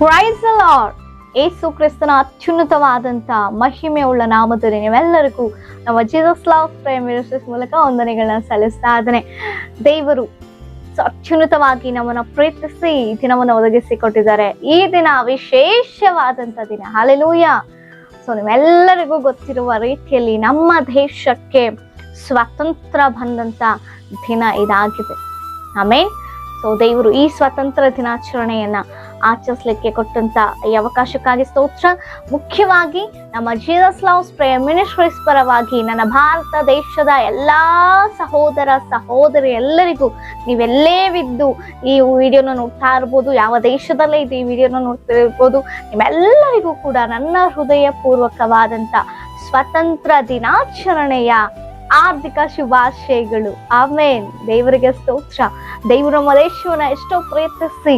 Price the lord. ಯೇಸು ಕ್ರಿಸ್ತನ ಅತ್ಯುನ್ನತವಾದಂತ ಮಹಿಮೆ ಉಳ್ಳ ನಾಮದಲ್ಲಿ ನೀವೆಲ್ಲರಿಗೂ ನಮ್ಮ ಜೀಸಸ್ ಲವ್ ಪ್ರೇಯರ್ ಮಿನಿಸ್ಟ್ರೀಸ್ ಮೂಲಕ ವಂದನೆಗಳನ್ನ ಸಲ್ಲಿಸ್ತಾ ಇದ್ದೇನೆ. ದೇವರು ಅತ್ಯುನ್ನತವಾಗಿ ನಮ್ಮನ್ನ ಪ್ರೀತಿಸಿ ದಿನವನ್ನು ಒದಗಿಸಿ ಕೊಟ್ಟಿದ್ದಾರೆ. ಈ ದಿನ ವಿಶೇಷವಾದಂತ ದಿನ. ಹಲ್ಲೆಲೂಯಾ. ಸೊ ನೀವೆಲ್ಲರಿಗೂ ಗೊತ್ತಿರುವ ರೀತಿಯಲ್ಲಿ ನಮ್ಮ ದೇಶಕ್ಕೆ ಸ್ವಾತಂತ್ರ್ಯ ಬಂದಂತ ದಿನ ಇದಾಗಿದೆ. ಆಮೇನ್. ಸೊ ದೇವರು ಈ ಸ್ವಾತಂತ್ರ್ಯ ದಿನಾಚರಣೆಯನ್ನ ಆಚರಿಸಲಿಕ್ಕೆ ಕೊಟ್ಟಂತ ಈ ಅವಕಾಶಕ್ಕಾಗಿ ಸ್ತೋತ್ರ. ಮುಖ್ಯವಾಗಿ ನಮ್ಮ ಜೀಸಸ್ ಲವ್ ಪ್ರೇಯರ್ ಮಿನಿಸ್ಟ್ರೀಸ್ ಪರವಾಗಿ ನನ್ನ ಭಾರತ ದೇಶದ ಎಲ್ಲಾ ಸಹೋದರ ಸಹೋದರಿ ಎಲ್ಲರಿಗೂ, ನೀವೆಲ್ಲೇ ಬಿದ್ದು ಈ ವಿಡಿಯೋನ ನೋಡ್ತಾ ಇರ್ಬೋದು, ಯಾವ ದೇಶದಲ್ಲೇ ಇದು ಈ ವಿಡಿಯೋನ ನೋಡ್ತಾ ಇರ್ಬೋದು, ನಿಮ್ಮೆಲ್ಲರಿಗೂ ಕೂಡ ನನ್ನ ಹೃದಯ ಪೂರ್ವಕವಾದಂತ ಸ್ವಾತಂತ್ರ್ಯ ದಿನಾಚರಣೆಯ ಆರ್ಥಿಕ ಶುಭಾಶಯಗಳು. ಆಮೇನ್. ದೇವರಿಗೆ ಸ್ತೋತ್ರ. ದೇವರು ನಮ್ಮ ದೇಶವನ್ನ ಎಷ್ಟೋ ಪ್ರೀತಿಸಿ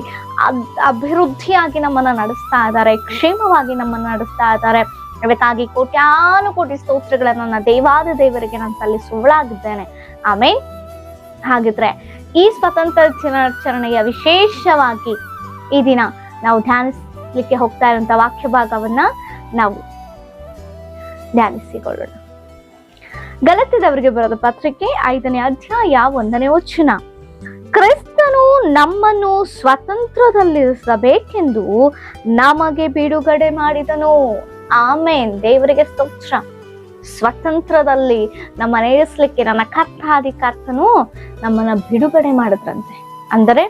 ಅಭಿವೃದ್ಧಿಯಾಗಿ ನಮ್ಮನ್ನ ನಡೆಸ್ತಾ ಇದ್ದಾರೆ, ಕ್ಷೇಮವಾಗಿ ನಮ್ಮನ್ನ ನಡೆಸ್ತಾ ಇದ್ದಾರೆ. ಅದಕ್ಕಾಗಿ ಕೋಟ್ಯಾನುಕೋಟಿ ಸ್ತೋತ್ರಗಳನ್ನ ನನ್ನ ದೇವಾದ ದೇವರಿಗೆ ನಾನು ಸಲ್ಲಿಸುವಳಾಗಿದ್ದೇನೆ. ಆಮೇನ್. ಹಾಗಿದ್ರೆ ಈ ಸ್ವಾತಂತ್ರ್ಯ ದಿನಾಚರಣೆಯ ವಿಶೇಷವಾಗಿ ಈ ದಿನ ನಾವು ಧ್ಯಾನಿಸ್ಲಿಕ್ಕೆ ಹೋಗ್ತಾ ಇರುವಂತ ವಾಕ್ಯ ಭಾಗವನ್ನ ನಾವು ಧ್ಯಾನಿಸಿಕೊಳ್ಳೋಣ. ಗಲಾತ್ಯದವರಿಗೆ ಬರೆದ ಪತ್ರಿಕೆ 5ನೇ ಅಧ್ಯಾಯ 1ನೇ ವಚನ. ಕ್ರಿಸ್ತನು ನಮ್ಮನ್ನು ಸ್ವಾತಂತ್ರ್ಯದಲ್ಲಿರಿಸಬೇಕೆಂದು ನಮಗೆ ಬಿಡುಗಡೆ ಮಾಡಿದನು. ಆಮೇನ್. ದೇವರಿಗೆ ಸ್ತೋತ್ರ. ಸ್ವಾತಂತ್ರ್ಯದಲ್ಲಿ ನಮ್ಮನ್ನ ಇರಿಸ್ಲಿಕ್ಕೆ ನನ್ನ ಕರ್ತನು ನಮ್ಮನ್ನ ಬಿಡುಗಡೆ ಮಾಡಿದ್ರಂತೆ. ಅಂದರೆ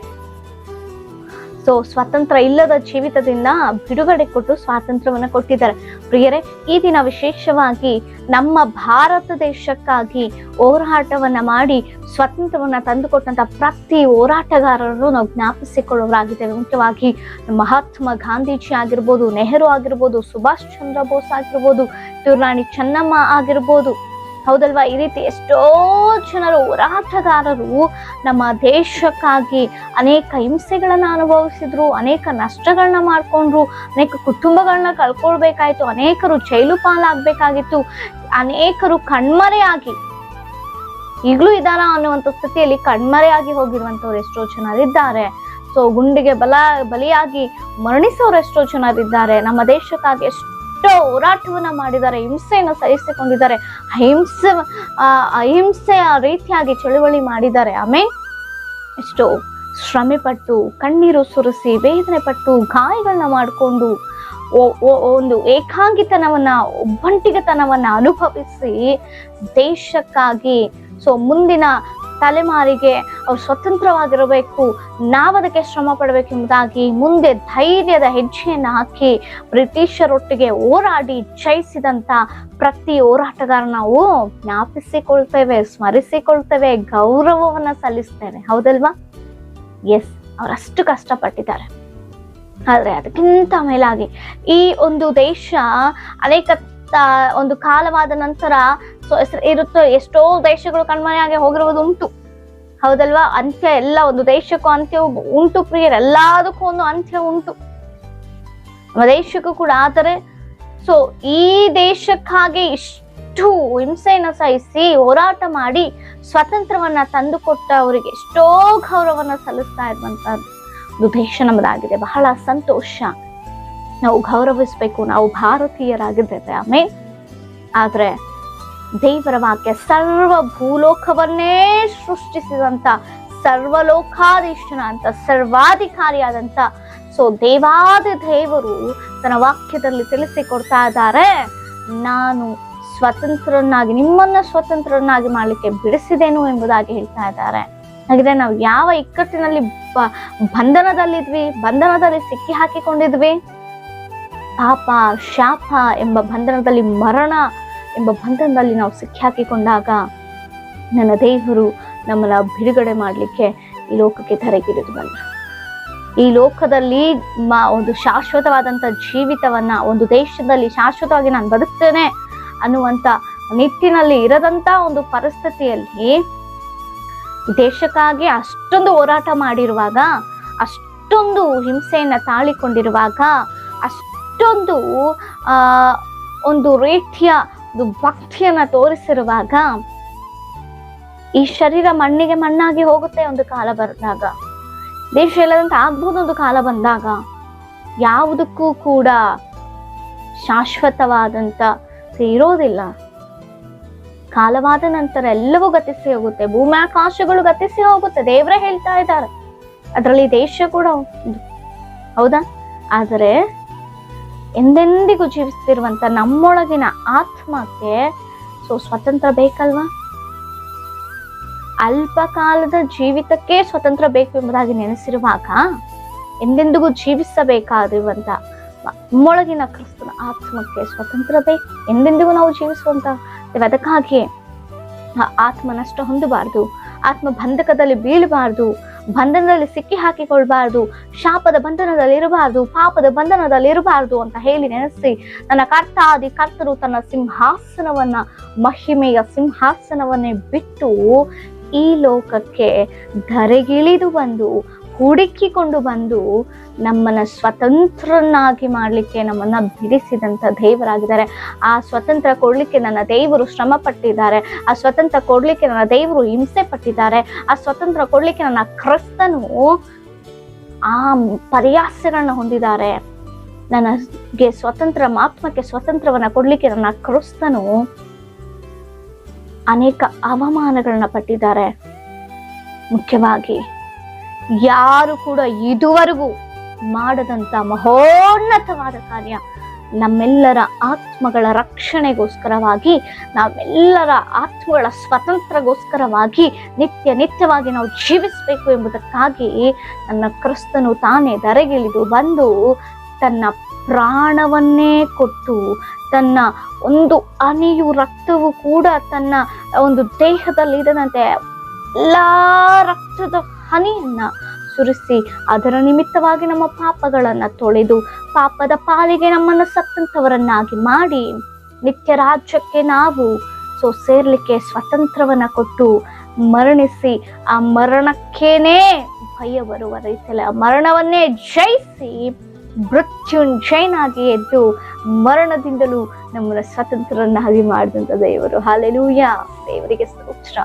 ಸ್ವಾತಂತ್ರ್ಯ ಇಲ್ಲದ ಜೀವಿತದಿಂದ ಬಿಡುಗಡೆ ಕೊಟ್ಟು ಸ್ವಾತಂತ್ರ್ಯವನ್ನ ಕೊಟ್ಟಿದ್ದಾರೆ. ಪ್ರಿಯರೇ, ಈ ದಿನ ವಿಶೇಷವಾಗಿ ನಮ್ಮ ಭಾರತ ದೇಶಕ್ಕಾಗಿ ಹೋರಾಟವನ್ನ ಮಾಡಿ ಸ್ವಾತಂತ್ರ್ಯವನ್ನ ತಂದುಕೊಟ್ಟಂತ ಪ್ರತಿ ಹೋರಾಟಗಾರರನ್ನು ನಾವು ಜ್ಞಾಪಿಸಿಕೊಳ್ಳೋರಾಗಿದ್ದೇವೆ. ಮುಖ್ಯವಾಗಿ ಮಹಾತ್ಮ ಗಾಂಧೀಜಿ ಆಗಿರ್ಬೋದು, ನೆಹರು ಆಗಿರ್ಬೋದು, ಸುಭಾಷ್ ಚಂದ್ರ ಬೋಸ್ ಆಗಿರ್ಬೋದು, ಕಿತ್ತೂರಾಣಿ ಚೆನ್ನಮ್ಮ ಆಗಿರ್ಬೋದು. ಹೌದಲ್ವಾ? ಈ ರೀತಿ ಎಷ್ಟೋ ಜನರು ಹೋರಾಟಗಾರರು ನಮ್ಮ ದೇಶಕ್ಕಾಗಿ ಅನೇಕ ಹಿಂಸೆಗಳನ್ನ ಅನುಭವಿಸಿದ್ರು, ಅನೇಕ ನಷ್ಟಗಳನ್ನ ಮಾಡ್ಕೊಂಡ್ರು, ಅನೇಕ ಕುಟುಂಬಗಳನ್ನ ಕಳ್ಕೊಳ್ಬೇಕಾಯ್ತು, ಅನೇಕರು ಜೈಲು ಪಾಲಾಗ್ಬೇಕಾಗಿತ್ತು, ಅನೇಕರು ಕಣ್ಮರೆಯಾಗಿ ಈಗಲೂ ಇದಾರ ಅನ್ನುವಂಥ ಸ್ಥಿತಿಯಲ್ಲಿ ಕಣ್ಮರೆಯಾಗಿ ಹೋಗಿರುವಂತವ್ರು ಎಷ್ಟೋ ಜನರಿದ್ದಾರೆ. ಗುಂಡಿಗೆ ಬಲಿಯಾಗಿ ಮರಣಿಸೋರು ಎಷ್ಟೋ ಜನರಿದ್ದಾರೆ. ನಮ್ಮ ದೇಶಕ್ಕಾಗಿ ಎಷ್ಟೋ ಹೋರಾಟವನ್ನ ಮಾಡಿದ್ದಾರೆ, ಹಿಂಸೆಯನ್ನು ಸಹಿಸಿಕೊಂಡಿದ್ದಾರೆ, ಅಹಿಂಸೆಯ ರೀತಿಯಾಗಿ ಚಳುವಳಿ ಮಾಡಿದ್ದಾರೆ. ಆಮೇಲೆ ಎಷ್ಟೋ ಶ್ರಮೆ ಪಟ್ಟು, ಕಣ್ಣೀರು ಸುರಿಸಿ, ವೇದನೆ ಪಟ್ಟು, ಗಾಯಗಳನ್ನ ಮಾಡಿಕೊಂಡು ಒಂದು ಏಕಾಂಗಿತನವನ್ನ, ಒಬ್ಬಂಟಿಗತನವನ್ನ ಅನುಭವಿಸಿ ದೇಶಕ್ಕಾಗಿ ಮುಂದಿನ ತಲೆಮಾರಿಗೆ ಅವ್ರು ಸ್ವತಂತ್ರವಾಗಿರಬೇಕು, ನಾವದಕ್ಕೆ ಶ್ರಮ ಪಡಬೇಕೆಂಬುದಾಗಿ ಮುಂದೆ ಧೈರ್ಯದ ಹೆಜ್ಜೆಯನ್ನು ಹಾಕಿ ಬ್ರಿಟಿಷರೊಟ್ಟಿಗೆ ಹೋರಾಡಿ ಜಯಿಸಿದಂತ ಪ್ರತಿ ಹೋರಾಟಗಾರ ನಾವು ಜ್ಞಾಪಿಸಿಕೊಳ್ತೇವೆ, ಸ್ಮರಿಸಿಕೊಳ್ತೇವೆ, ಗೌರವವನ್ನ ಸಲ್ಲಿಸ್ತೇವೆ. ಹೌದಲ್ವಾ? ಎಸ್, ಅವರಷ್ಟು ಕಷ್ಟಪಟ್ಟಿದ್ದಾರೆ. ಆದ್ರೆ ಅದಕ್ಕಿಂತ ಮೇಲಾಗಿ ಈ ಒಂದು ದೇಶ ಅನೇಕ ಒಂದು ಕಾಲವಾದ ನಂತರ ಇರುತ್ತೋ ಎಷ್ಟೋ ದೇಶಗಳು ಕಣ್ಮರೆಯಾಗಿ ಹೋಗಿರುವುದು ಉಂಟು. ಹೌದಲ್ವಾ? ಅಂತ್ಯ ಎಲ್ಲ, ಒಂದು ದೇಶಕ್ಕೂ ಅಂತ್ಯ ಉಂಟು ಪ್ರಿಯರ್, ಎಲ್ಲದಕ್ಕೂ ಒಂದು ಅಂತ್ಯ ಉಂಟು. ನಮ್ಮ ದೇಶಕ್ಕೂ ಕೂಡ. ಆದರೆ ಈ ದೇಶಕ್ಕಾಗಿ ಇಷ್ಟು ಹಿಂಸೆಯನ್ನು ಸಹಿಸಿ ಹೋರಾಟ ಮಾಡಿ ಸ್ವಾತಂತ್ರ್ಯವನ್ನ ತಂದುಕೊಟ್ಟ ಅವರಿಗೆ ಎಷ್ಟೋ ಗೌರವವನ್ನ ಸಲ್ಲಿಸ್ತಾ ಇರುವಂತ ಒಂದು ದೇಶ ನಮ್ಮದಾಗಿದೆ. ಬಹಳ ಸಂತೋಷ. ನಾವು ಗೌರವಿಸ್ಬೇಕು, ನಾವು ಭಾರತೀಯರಾಗಿದ್ದೇವೆ. ಆಮೇಲೆ ಆದ್ರೆ ದೇವರ ವಾಕ್ಯ ಸರ್ವ ಭೂಲೋಕವನ್ನೇ ಸೃಷ್ಟಿಸಿದಂತ ಸರ್ವಲೋಕಾಧೀಶನ ಅಂತ ಸರ್ವಾಧಿಕಾರಿಯಾದಂತ ದೇವಾದ ದೇವರು ತನ್ನ ವಾಕ್ಯದಲ್ಲಿ ತಿಳಿಸಿಕೊಡ್ತಾ ಇದ್ದಾರೆ, ನಾನು ಸ್ವತಂತ್ರನಾಗಿ ನಿಮ್ಮನ್ನ ಸ್ವತಂತ್ರನಾಗಿ ಮಾಡ್ಲಿಕ್ಕೆ ಬಿಡಿಸಿದೇನು ಎಂಬುದಾಗಿ ಹೇಳ್ತಾ ಇದ್ದಾರೆ. ಹಾಗಿದ್ರೆ ನಾವು ಯಾವ ಇಕ್ಕಟ್ಟಿನಲ್ಲಿ ಬಂಧನದಲ್ಲಿ ಸಿಕ್ಕಿ ಹಾಕಿಕೊಂಡಿದ್ವಿ? ಪಾಪ, ಶಾಪ ಎಂಬ ಬಂಧನದಲ್ಲಿ, ಮರಣ ಎಂಬ ಬಂಧನದಲ್ಲಿ ನಾವು ಸಿಕ್ಕಿ ಹಾಕಿಕೊಂಡಾಗ ನನ್ನ ದೇವರು ನಮ್ಮನ್ನ ಬಿಡುಗಡೆ ಮಾಡಲಿಕ್ಕೆ ಈ ಲೋಕಕ್ಕೆ ಧರೆಗಿಳಿದು ಬಂದರು. ಈ ಲೋಕದಲ್ಲಿ ಒಂದು ಶಾಶ್ವತವಾದಂತ ಜೀವಿತವನ್ನ, ಒಂದು ದೇಶದಲ್ಲಿ ಶಾಶ್ವತವಾಗಿ ನಾನು ಬದುಕ್ತೇನೆ ಅನ್ನುವಂತ ನಿಟ್ಟಿನಲ್ಲಿ ಇರದಂತ ಒಂದು ಪರಿಸ್ಥಿತಿಯಲ್ಲಿ ದೇಶಕ್ಕಾಗಿ ಅಷ್ಟೊಂದು ಹೋರಾಟ ಮಾಡಿರುವಾಗ, ಅಷ್ಟೊಂದು ಹಿಂಸೆಯನ್ನ ತಾಳಿಕೊಂಡಿರುವಾಗ, ಅಷ್ಟೊಂದು ಒಂದು ರೀತಿಯ ಒಂದು ಭಕ್ತಿಯನ್ನ ತೋರಿಸಿರುವಾಗ, ಈ ಶರೀರ ಮಣ್ಣಿಗೆ ಮಣ್ಣಾಗಿ ಹೋಗುತ್ತೆ ಒಂದು ಕಾಲ ಬಂದಾಗ, ದೇಶ ಎಲ್ಲದಂತ ಆಗ್ಬೋದು ಒಂದು ಕಾಲ ಬಂದಾಗ, ಯಾವುದಕ್ಕೂ ಕೂಡ ಶಾಶ್ವತವಾದಂತ ಇರೋದಿಲ್ಲ. ಕಾಲವಾದ ನಂತರ ಎಲ್ಲವೂ ಗತಿಸಿ ಹೋಗುತ್ತೆ, ಭೂಮಿ ಆಕಾಶಗಳು ಗತಿಸಿ ಹೋಗುತ್ತೆ, ದೇವರೇ ಹೇಳ್ತಾ ಇದ್ದಾರೆ. ಅದರಲ್ಲಿ ದೇಶ ಕೂಡ ಒಂದು, ಹೌದಾ? ಆದರೆ ಎಂದೆಂದಿಗೂ ಜೀವಿಸ್ತಿರುವಂತ ನಮ್ಮೊಳಗಿನ ಆತ್ಮಕ್ಕೆ ಸ್ವತಂತ್ರ ಬೇಕಲ್ವಾ? ಅಲ್ಪ ಕಾಲದ ಜೀವಿತಕ್ಕೆ ಸ್ವತಂತ್ರ ಬೇಕು ಎಂಬುದಾಗಿ ನೆನೆಸಿರುವಾಗ ಎಂದೆಂದಿಗೂ ಜೀವಿಸಬೇಕಾದಿರುವಂತ ನಮ್ಮೊಳಗಿನ ಕ್ರಿಸ್ತನ ಆತ್ಮಕ್ಕೆ ಸ್ವತಂತ್ರ ಬೇಕು. ಎಂದೆಂದಿಗೂ ನಾವು ಜೀವಿಸುವಂತ ಅದಕ್ಕಾಗಿ ಆತ್ಮ ನಷ್ಟ ಹೊಂದಬಾರ್ದು, ಆತ್ಮ ಬಂಧಕದಲ್ಲಿ ಬೀಳಬಾರ್ದು, ಬಂಧನದಲ್ಲಿ ಸಿಕ್ಕಿ ಹಾಕಿಕೊಳ್ಬಾರ್ದು, ಶಾಪದ ಬಂಧನದಲ್ಲಿ ಇರಬಾರ್ದು, ಪಾಪದ ಬಂಧನದಲ್ಲಿ ಇರಬಾರ್ದು ಅಂತ ಹೇಳಿ ನೆನೆಸಿ ನನ್ನ ಕರ್ತಾದಿ ಕರ್ತರು ತನ್ನ ಸಿಂಹಾಸನವನ್ನ, ಮಹಿಮೆಯ ಸಿಂಹಾಸನವನ್ನೇ ಬಿಟ್ಟು ಈ ಲೋಕಕ್ಕೆ ಧರೆಗಿಳಿದು ಬಂದು ಹುಡುಕಿಕೊಂಡು ಬಂದು ನಮ್ಮನ್ನ ಸ್ವತಂತ್ರನಾಗಿ ಮಾಡ್ಲಿಕ್ಕೆ ನಮ್ಮನ್ನ ಬಿಡಿಸಿದಂತ ದೇವರಾಗಿದ್ದಾರೆ. ಆ ಸ್ವತಂತ್ರ ಕೊಡ್ಲಿಕ್ಕೆ ನನ್ನ ದೇವರು ಶ್ರಮ ಪಟ್ಟಿದ್ದಾರೆ. ಆ ಸ್ವತಂತ್ರ ಕೊಡ್ಲಿಕ್ಕೆ ನನ್ನ ದೇವರು ಹಿಂಸೆ ಪಟ್ಟಿದ್ದಾರೆ. ಆ ಸ್ವತಂತ್ರ ಕೊಡ್ಲಿಕ್ಕೆ ನನ್ನ ಕ್ರಿಸ್ತನು ಆ ಪರ್ಯಾಸಗಳನ್ನ ಹೊಂದಿದ್ದಾರೆ. ನನಗೆ ಸ್ವತಂತ್ರ, ಆತ್ಮಕ್ಕೆ ಸ್ವತಂತ್ರವನ್ನ ಕೊಡ್ಲಿಕ್ಕೆ ನನ್ನ ಕ್ರಿಸ್ತನು ಅನೇಕ ಅವಮಾನಗಳನ್ನ ಪಟ್ಟಿದ್ದಾರೆ. ಮುಖ್ಯವಾಗಿ ಯಾರು ಕೂಡ ಇದುವರೆಗೂ ಮಾಡದಂತ ಮಹೋನ್ನತವಾದ ಕಾರ್ಯ, ನಮ್ಮೆಲ್ಲರ ಆತ್ಮಗಳ ರಕ್ಷಣೆಗೋಸ್ಕರವಾಗಿ, ನಾವೆಲ್ಲರ ಆತ್ಮಗಳ ಸ್ವತಂತ್ರಗೋಸ್ಕರವಾಗಿ ನಿತ್ಯವಾಗಿ ನಾವು ಜೀವಿಸಬೇಕು ಎಂಬುದಕ್ಕಾಗಿ ನನ್ನ ಕ್ರಿಸ್ತನು ತಾನೇ ಧರೆಗಿಳಿದು ಬಂದು ತನ್ನ ಪ್ರಾಣವನ್ನೇ ಕೊಟ್ಟು, ತನ್ನ ಒಂದು ಹನಿಯು ರಕ್ತವು ಕೂಡ ತನ್ನ ಒಂದು ದೇಹದಲ್ಲಿ ಇದಂತೆ ಎಲ್ಲಾ ರಕ್ತದ ಹನಿಯನ್ನ ಸುರಿಸಿ ಅದರ ನಿಮಿತ್ತವಾಗಿ ನಮ್ಮ ಪಾಪಗಳನ್ನ ತೊಳೆದು ಪಾಪದ ಪಾಲಿಗೆ ನಮ್ಮನ್ನು ಸತ್ತಂತವರನ್ನಾಗಿ ಮಾಡಿ ನಿತ್ಯ ರಾಜ್ಯಕ್ಕೆ ನಾವು ಸೇರ್ಲಿಕ್ಕೆ ಸ್ವತಂತ್ರವನ್ನ ಕೊಟ್ಟು ಮರಣಿಸಿ ಆ ಮರಣಕ್ಕೇನೆ ಭಯ ಬರುವ ರೀತಿಯಲ್ಲಿ ಆ ಮರಣವನ್ನೇ ಜಯಿಸಿ ಮೃತ್ಯುಂಜಯನಾಗಿ ಎದ್ದು ಮರಣದಿಂದಲೂ ನಮ್ಮನ್ನ ಸ್ವತಂತ್ರರನ್ನಾಗಿ ಮಾಡಿದಂತ ದೇವರು. ಹಲ್ಲೆಲೂಯಾ, ದೇವರಿಗೆ ಸ್ತೋತ್ರ.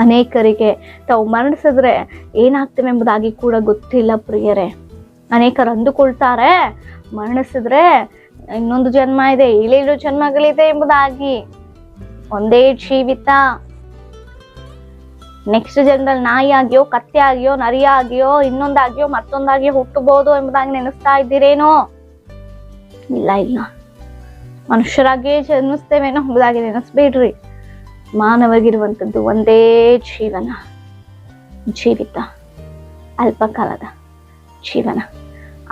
ಅನೇಕರಿಗೆ ತಾವು ಮರಣಿಸಿದ್ರೆ ಏನಾಗ್ತೇವೆ ಎಂಬುದಾಗಿ ಕೂಡ ಗೊತ್ತಿಲ್ಲ ಪ್ರಿಯರೇ. ಅನೇಕರು ಅಂದುಕೊಳ್ತಾರೆ ಮರಣಿಸಿದ್ರೆ ಇನ್ನೊಂದು ಜನ್ಮ ಇದೆ, 7 ಜನ್ಮಗಳಿದೆ ಎಂಬುದಾಗಿ. ಒಂದೇ ಜೀವಿತ, ನೆಕ್ಸ್ಟ್ ಜನ್ಮದಲ್ಲಿ ನಾಯಿ ಆಗಿಯೋ, ಕತ್ತೆ ಆಗಿಯೋ, ನರಿ ಆಗಿಯೋ, ಇನ್ನೊಂದಾಗಿಯೋ ಮತ್ತೊಂದಾಗಿಯೋ ಹುಟ್ಟಬಹುದು ಎಂಬುದಾಗಿ ನೆನೆಸ್ತಾ ಇದ್ದೀರೇನೋ? ಇಲ್ಲ, ಮನುಷ್ಯರಾಗಿಯೇ ಜನ್ಮಿಸ್ತೇವೇನೋ ಎಂಬುದಾಗಿ ನೆನೆಸ್ಬೇಡ್ರಿ. ಮಾನವಗಿರುವಂಥದ್ದು ಒಂದೇ ಜೀವಿತ, ಅಲ್ಪಕಾಲದ ಜೀವನ.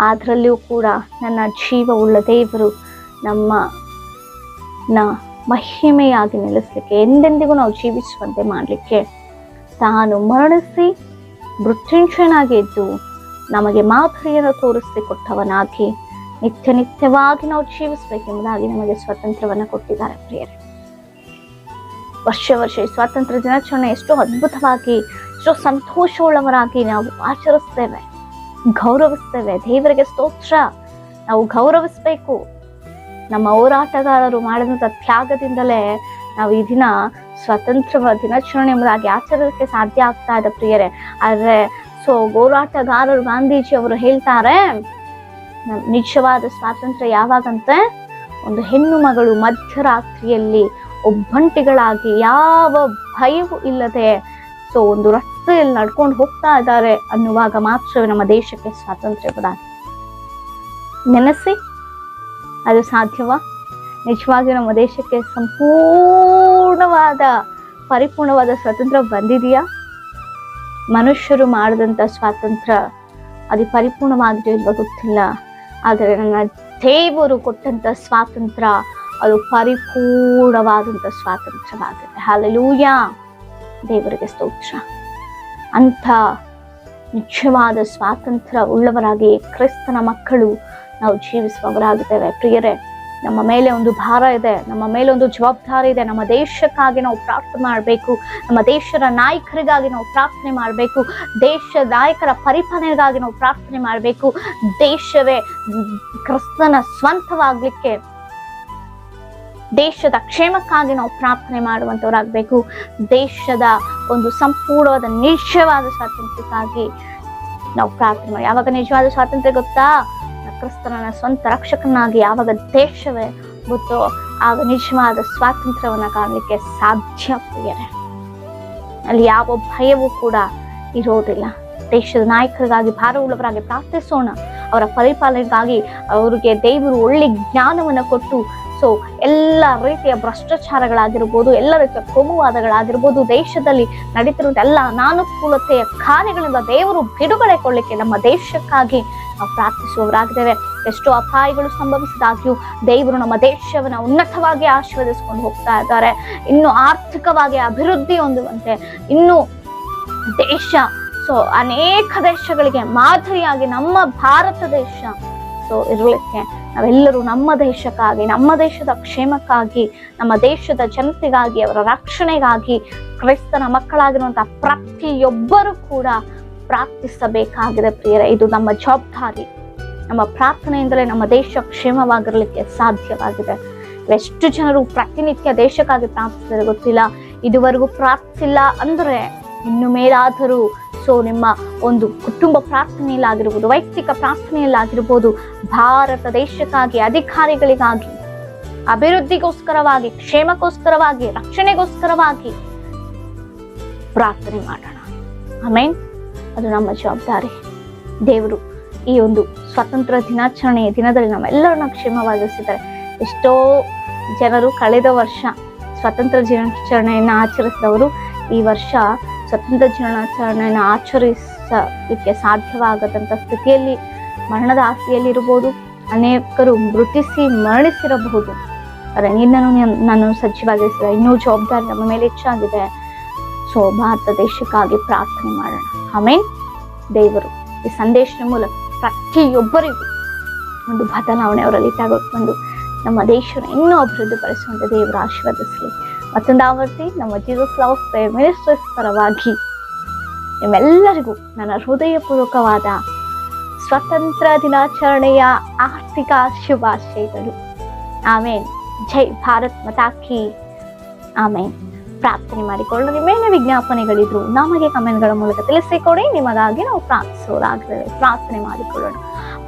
ಅದರಲ್ಲಿಯೂ ಕೂಡ ನನ್ನ ಜೀವವುಳ್ಳ ದೇವರು ನಮ್ಮನ್ನ ಮಹಿಮೆಯಾಗಿ ನಿಲ್ಲಿಸ್ಲಿಕ್ಕೆ, ಎಂದೆಂದಿಗೂ ನಾವು ಜೀವಿಸುವಂತೆ ಮಾಡಲಿಕ್ಕೆ ತಾನು ಮರಣಿಸಿ ಮೃತ್ಯುಂಜಯನಾಗಿ ಎದ್ದು ನಮಗೆ ಮಾದರಿಯನ್ನು ತೋರಿಸಿಕೊಟ್ಟವನಾಗಿ ನಿತ್ಯವಾಗಿ ನಾವು ಜೀವಿಸಬೇಕೆಂಬುದಾಗಿ ನಮಗೆ ಸ್ವಾತಂತ್ರ್ಯವನ್ನು ಕೊಟ್ಟಿದ್ದಾರೆ ಪ್ರಿಯರೇ. ವರ್ಷ ಈ ಸ್ವಾತಂತ್ರ್ಯ ದಿನಾಚರಣೆ ಎಷ್ಟು ಅದ್ಭುತವಾಗಿ, ಎಷ್ಟೋ ಸಂತೋಷವುಳ್ಳವರಾಗಿ ನಾವು ಆಚರಿಸ್ತೇವೆ, ಗೌರವಿಸ್ತೇವೆ. ದೇವರಿಗೆ ಸ್ತೋತ್ರ. ನಾವು ಗೌರವಿಸ್ಬೇಕು. ನಮ್ಮ ಹೋರಾಟಗಾರರು ಮಾಡಿದಂಥ ತ್ಯಾಗದಿಂದಲೇ ನಾವು ಈ ದಿನ ಸ್ವಾತಂತ್ರ್ಯ ದಿನಾಚರಣೆ ಎಂಬುದಾಗಿ ಆಚರಿಸಲಿಕ್ಕೆ ಸಾಧ್ಯ ಆಗ್ತಾ ಇದೆ ಪ್ರಿಯರೇ. ಆದ್ರೆ ಹೋರಾಟಗಾರರು ಗಾಂಧೀಜಿ ಅವರು ಹೇಳ್ತಾರೆ, ನಿಜವಾದ ಸ್ವಾತಂತ್ರ್ಯ ಯಾವಾಗಂತೆ, ಒಂದು ಹೆಣ್ಣು ಮಗಳು ಮಧ್ಯರಾತ್ರಿಯಲ್ಲಿ ಒಬ್ಬಂಟಿಗಳಾಗಿ ಯಾವ ಭಯವೂ ಇಲ್ಲದೆ ಒಂದು ರಸ್ತೆಯಲ್ಲಿ ನಡ್ಕೊಂಡು ಹೋಗ್ತಾ ಇದ್ದಾರೆ ಅನ್ನುವಾಗ ಮಾತ್ರವೇ ನಮ್ಮ ದೇಶಕ್ಕೆ ಸ್ವಾತಂತ್ರ್ಯ ಎಂಬುದಾಗಿ ನೆನೆಸಿ. ಅದು ಸಾಧ್ಯವಾ? ನಿಜವಾಗಿ ನಮ್ಮ ದೇಶಕ್ಕೆ ಪರಿಪೂರ್ಣವಾದ ಸ್ವಾತಂತ್ರ್ಯ ಬಂದಿದೆಯಾ? ಮನುಷ್ಯರು ಮಾಡಿದಂಥ ಸ್ವಾತಂತ್ರ್ಯ ಅದು ಪರಿಪೂರ್ಣವಾಗಿದೆಯೋ ಇಲ್ವ ಗೊತ್ತಿಲ್ಲ. ಆದರೆ ನನ್ನ ದೇವರು ಕೊಟ್ಟಂತ ಸ್ವಾತಂತ್ರ್ಯ ಅದು ಪರಿಪೂರ್ಣವಾದಂಥ ಸ್ವಾತಂತ್ರ್ಯವಾಗಿದೆ. ಹಲ್ಲೆಲೂಯಾ, ದೇವರಿಗೆ ಸ್ತೋತ್ರ. ಅಂಥ ನಿಜವಾದ ಸ್ವಾತಂತ್ರ್ಯ ಉಳ್ಳವರಾಗಿ ಕ್ರಿಸ್ತನ ಮಕ್ಕಳು ನಾವು ಜೀವಿಸುವವರಾಗುತ್ತೇವೆ ಪ್ರಿಯರೇ. ನಮ್ಮ ಮೇಲೆ ಒಂದು ಭಾರ ಇದೆ, ನಮ್ಮ ಮೇಲೆ ಒಂದು ಜವಾಬ್ದಾರಿ ಇದೆ. ನಮ್ಮ ದೇಶಕ್ಕಾಗಿ ನಾವು ಪ್ರಾರ್ಥನೆ ಮಾಡಬೇಕು, ನಮ್ಮ ದೇಶದ ನಾಯಕರಿಗಾಗಿ ನಾವು ಪ್ರಾರ್ಥನೆ ಮಾಡಬೇಕು, ದೇಶದ ನಾಯಕರ ಪರಿಪಾಲನೆಗಾಗಿ ನಾವು ಪ್ರಾರ್ಥನೆ ಮಾಡಬೇಕು. ದೇಶವೇ ಕ್ರಿಸ್ತನ ಸ್ವಂತವಾಗ್ಲಿಕ್ಕೆ, ದೇಶದ ಕ್ಷೇಮಕ್ಕಾಗಿ ನಾವು ಪ್ರಾರ್ಥನೆ ಮಾಡುವಂಥವರಾಗಬೇಕು. ದೇಶದ ಒಂದು ಸಂಪೂರ್ಣವಾದ ನಿಜವಾದ ಸ್ವಾತಂತ್ರ್ಯಕ್ಕಾಗಿ ನಾವು ಪ್ರಾರ್ಥನೆ ಮಾಡಿ. ಯಾವಾಗ ನಿಜವಾದ ಸ್ವಾತಂತ್ರ್ಯ ಗೊತ್ತಾ? ಕ್ರಿಸ್ತನನ್ನ ಸ್ವಂತ ರಕ್ಷಕನಾಗಿ ಯಾವಾಗ ದೇಶವೇ ಗೊತ್ತೋ ಆಗ ನಿಜವಾದ ಸ್ವಾತಂತ್ರ್ಯವನ್ನ ಕಾಣಲಿಕ್ಕೆ ಸಾಧ್ಯ ಪ್ರಿಯರೇ. ಅಲ್ಲಿ ಯಾವ ಭಯವೂ ಕೂಡ ಇರೋದಿಲ್ಲ. ದೇಶದ ನಾಯಕರಿಗಾಗಿ ಭಾರವುಳ್ಳವರಾಗಿ ಪ್ರಾರ್ಥಿಸೋಣ. ಅವರ ಪರಿಪಾಲನೆಗಾಗಿ ಅವರಿಗೆ ದೇವರು ಒಳ್ಳೆ ಜ್ಞಾನವನ್ನ ಕೊಟ್ಟು ಎಲ್ಲ ರೀತಿಯ ಭ್ರಷ್ಟಾಚಾರಗಳಾಗಿರ್ಬೋದು, ಎಲ್ಲ ರೀತಿಯ ಕೋಮುವಾದಗಳಾಗಿರ್ಬೋದು, ದೇಶದಲ್ಲಿ ನಡೀತಿರುವಂತ ಎಲ್ಲ ಅನಾನುಕೂಲತೆಯ ಕಾರ್ಯಗಳಿಂದ ದೇವರು ಬಿಡುಗಡೆ ಕೊಡ್ಲಿಕ್ಕೆ ನಮ್ಮ ದೇಶಕ್ಕಾಗಿ ನಾವು ಪ್ರಾರ್ಥಿಸುವವರಾಗಿದ್ದೇವೆ. ಎಷ್ಟೋ ಅಪಾಯಗಳು ಸಂಭವಿಸಿದಾಗ್ಯೂ ದೇವರು ನಮ್ಮ ದೇಶವನ್ನ ಉನ್ನತವಾಗಿ ಆಶೀರ್ವದಿಸ್ಕೊಂಡು ಹೋಗ್ತಾ ಇದ್ದಾರೆ. ಇನ್ನು ಆರ್ಥಿಕವಾಗಿ ಅಭಿವೃದ್ಧಿ ಹೊಂದುವಂತೆ, ಇನ್ನು ದೇಶ ಅನೇಕ ದೇಶಗಳಿಗೆ ಮಾದರಿಯಾಗಿ ನಮ್ಮ ಭಾರತ ದೇಶ ಇರಲಿಕ್ಕೆ ನಾವೆಲ್ಲರೂ ನಮ್ಮ ದೇಶಕ್ಕಾಗಿ, ನಮ್ಮ ದೇಶದ ಕ್ಷೇಮಕ್ಕಾಗಿ, ನಮ್ಮ ದೇಶದ ಜನತೆಗಾಗಿ, ಅವರ ರಕ್ಷಣೆಗಾಗಿ ಕ್ರೈಸ್ತನ ಮಕ್ಕಳಾಗಿರುವಂತಹ ಪ್ರತಿಯೊಬ್ಬರು ಕೂಡ ಪ್ರಾರ್ಥಿಸಬೇಕಾಗಿದೆ ಪ್ರಿಯರೇ. ಇದು ನಮ್ಮ ಜವಾಬ್ದಾರಿ. ನಮ್ಮ ಪ್ರಾರ್ಥನೆಯಿಂದಲೇ ನಮ್ಮ ದೇಶ ಕ್ಷೇಮವಾಗಿರ್ಲಿಕ್ಕೆ ಸಾಧ್ಯವಾಗಿದೆ. ಎಷ್ಟು ಜನರು ಪ್ರತಿನಿತ್ಯ ದೇಶಕ್ಕಾಗಿ ಪ್ರಾರ್ಥಿಸಿದರೆ ಗೊತ್ತಿಲ್ಲ. ಇದುವರೆಗೂ ಪ್ರಾರ್ಥಿಸಿಲ್ಲ ಅಂದ್ರೆ ಇನ್ನು ಮೇಲಾದರೂ ನಿಮ್ಮ ಒಂದು ಕುಟುಂಬ ಪ್ರಾರ್ಥನೆಯಲ್ಲಾಗಿರ್ಬೋದು, ವೈಯಕ್ತಿಕ ಪ್ರಾರ್ಥನೆಯಲ್ಲಾಗಿರ್ಬೋದು, ಭಾರತ ದೇಶಕ್ಕಾಗಿ, ಅಧಿಕಾರಿಗಳಿಗಾಗಿ, ಅಭಿವೃದ್ಧಿಗೋಸ್ಕರವಾಗಿ, ಕ್ಷೇಮಕ್ಕೋಸ್ಕರವಾಗಿ, ರಕ್ಷಣೆಗೋಸ್ಕರವಾಗಿ ಪ್ರಾರ್ಥನೆ ಮಾಡೋಣ. ಆಮೇನ್. ಅದು ನಮ್ಮ ಜವಾಬ್ದಾರಿ. ದೇವರು ಈ ಒಂದು ಸ್ವತಂತ್ರ ದಿನಾಚರಣೆಯ ದಿನದಲ್ಲಿ ನಮ್ಮೆಲ್ಲರನ್ನ ಕ್ಷೇಮವಾಗಿಸಿದ್ದಾರೆ. ಎಷ್ಟೋ ಜನರು ಕಳೆದ ವರ್ಷ ಸ್ವತಂತ್ರ ದಿನಾಚರಣೆಯನ್ನು ಆಚರಿಸಿದವರು ಈ ವರ್ಷ ಸ್ವತಂತ್ರ ದಿನಾಚರಣೆಯನ್ನು ಆಚರಿಸಲಿಕ್ಕೆ ಸಾಧ್ಯವಾಗದಂತ ಸ್ಥಿತಿಯಲ್ಲಿ ಮರಣದ ಆಸೆಯಲ್ಲಿರಬಹುದು. ಅನೇಕರು ಮರಣಿಸಿರಬಹುದು. ನಾನು ಸಜ್ಜವಾಗಿಸಿದ ಇನ್ನೂ ಜವಾಬ್ದಾರಿ ನಮ್ಮ ಮೇಲೆ ಹೆಚ್ಚಾಗಿದೆ. ಭಾರತ ದೇಶಕ್ಕಾಗಿ ಪ್ರಾರ್ಥನೆ ಮಾಡೋಣ. ಆಮೇನ್. ದೇವರು ಈ ಸಂದೇಶದ ಮೂಲಕ ಪ್ರತಿಯೊಬ್ಬರಿಗೂ ಒಂದು ಬದಲಾವಣೆ ಅವರಲ್ಲಿ ತಗೊಂಡು ನಮ್ಮ ದೇಶವನ್ನು ಇನ್ನೂ ಅಭಿವೃದ್ಧಿಪಡಿಸುವಂತೆ ದೇವರು ಆಶೀರ್ವದಿಸಲಿ. ಮತ್ತೊಂದು ಆವರ್ತಿ ನಮ್ಮ ಜೀಸಸ್ ಲವ್ ಪ್ರೇಯರ್ ಮಿನಿಸ್ಟ್ರೀಸ್ ಪರವಾಗಿ ನಿಮ್ಮೆಲ್ಲರಿಗೂ ನನ್ನ ಹೃದಯಪೂರ್ವಕವಾದ ಸ್ವತಂತ್ರ ದಿನಾಚರಣೆಯ ಆರ್ಥಿಕ ಶುಭಾಶಯಗಳು. ಆಮೇನ್. ಜೈ ಭಾರತ್ ಮಾತಾ ಕೀ. ಆಮೇನ್. ಪ್ರಾರ್ಥನೆ ಮಾಡಿಕೊಳ್ಳೋಣ. ನಿಮ್ಮೇಲೆ ವಿಜ್ಞಾಪನೆಗಳಿದ್ರು ನಮಗೆ ಕಮೆಂಟ್ಗಳ ಮೂಲಕ ತಿಳಿಸಿಕೊಡಿ. ನಿಮಗಾಗಿ ನಾವು ಪ್ರಾರ್ಥಿಸೋರಾಗ್ತೇವೆ. ಪ್ರಾರ್ಥನೆ ಮಾಡಿಕೊಳ್ಳೋಣ.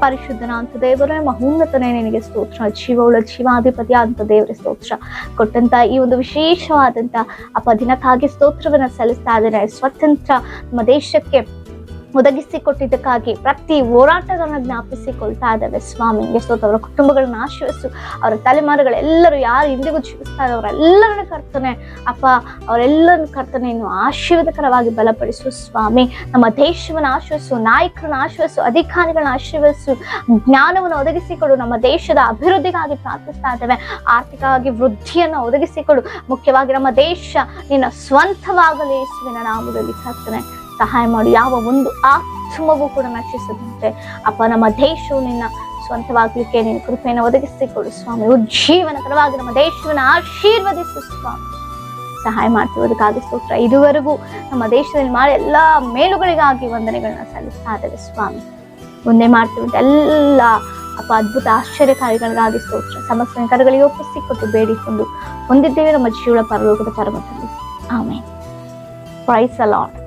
ಪರಿಶುದ್ಧನಾಂತ ದೇವರೇ, ಮಹೋನ್ನತನೇ ನಿನಗೆ ಸ್ತೋತ್ರ. ಜೀವವುಳ್ಳ ಜೀವಾಧಿಪತಿ ಅಂತ ದೇವರೇ ಸ್ತೋತ್ರ. ಕೊಟ್ಟಂತ ಈ ಒಂದು ವಿಶೇಷವಾದಂತ ದಿನಕ್ಕಾಗಿ ಸ್ತೋತ್ರವನ್ನ ಸಲ್ಲಿಸ್ತಾ ಇದ್ದೇನೆ. ಸ್ವತಂತ್ರ ನಮ್ಮ ದೇಶಕ್ಕೆ ಒದಗಿಸಿಕೊಟ್ಟಿದ್ದಕ್ಕಾಗಿ ಪ್ರತಿ ಹೋರಾಟಗಳನ್ನ ಜ್ಞಾಪಿಸಿಕೊಳ್ತಾ ಇದ್ದಾವೆ ಸ್ವಾಮಿ. ಸ್ತೋತ್ರ. ಅವರ ಕುಟುಂಬಗಳನ್ನ ಆಶೀರ್ವದಿಸು. ಅವರ ತಲೆಮಾರುಗಳೆಲ್ಲರೂ ಯಾರು ಇಂದಿಗೂ ಜೀವಿಸ್ತಾ ಇದ್ದಾರೆ ಅವರೆಲ್ಲರನ್ನ ಕರ್ತನೆ ಅವರೆಲ್ಲರನ್ನ ಕರ್ತನೆ ಇನ್ನು ಆಶೀರ್ವಾದಕರವಾಗಿ ಬಲಪಡಿಸು ಸ್ವಾಮಿ. ನಮ್ಮ ದೇಶವನ್ನು ಆಶೀರ್ವದಿಸು, ನಾಯಕರನ್ನ ಆಶೀರ್ವದಿಸು, ಅಧಿಕಾರಿಗಳನ್ನ ಆಶೀರ್ವದಿಸು, ಜ್ಞಾನವನ್ನು ಒದಗಿಸಿಕೊಡು. ನಮ್ಮ ದೇಶದ ಅಭಿವೃದ್ಧಿಗಾಗಿ ಪ್ರಾರ್ಥಿಸ್ತಾ ಇದ್ದೇವೆ. ಆರ್ಥಿಕವಾಗಿ ವೃದ್ಧಿಯನ್ನು ಒದಗಿಸಿಕೊಡು. ಮುಖ್ಯವಾಗಿ ನಮ್ಮ ದೇಶ ನಿನ್ನ ಸ್ವಂತವಾಗಲಿ ಯೇಸುವಿನ ನಾಮದಲ್ಲಿ ಕರ್ತನೆ ಸಹಾಯ ಮಾಡಿ. ಯಾವ ಒಂದು ಆತ್ಮವೂ ಕೂಡ ನಶಿಸದಂತೆ ನಮ್ಮ ದೇಶವು ನಿನ್ನ ಸ್ವಂತವಾಗ್ಲಿಕ್ಕೆ ನಿನ್ನ ಕೃಪೆಯನ್ನು ಒದಗಿಸಿಕೊಡು ಸ್ವಾಮಿ. ಉಜ್ಜೀವನಕರವಾಗಿ ನಮ್ಮ ದೇಶವನ್ನು ಆಶೀರ್ವದಿಸು ಸ್ವಾಮಿ. ಸಹಾಯ ಮಾಡ್ತಿರೋದಕ್ಕಾಗಿ ಸ್ತೋತ್ರ. ಇದುವರೆಗೂ ನಮ್ಮ ದೇಶದಲ್ಲಿ ಮಾಡಿ ಎಲ್ಲಾ ಮೇಲುಗಳಿಗಾಗಿ ವಂದನೆಗಳನ್ನ ಸಲ್ಲಿಸ್ತಾ ಇದ್ದೇವೆ ಸ್ವಾಮಿ. ಮುಂದೆ ಮಾಡ್ತಿರುವಂತ ಎಲ್ಲ ಅದ್ಭುತ ಆಶ್ಚರ್ಯಕಾರಿಗಳಿಗಾಗಿ ಸ್ತೋತ್ರ. ಸಮಸ್ತ ಕರಗಳಿಗೆ ಒಪ್ಪಿಸಿಕೊಟ್ಟು ಬೇಡಿಕೊಂಡು ಹೊಂದಿದ್ದೇವೆ ನಮ್ಮ ಜೀವನ ಪರಲೋಕದ ಪರಮದಲ್ಲಿ. ಆಮೇನ್. Praise the lord.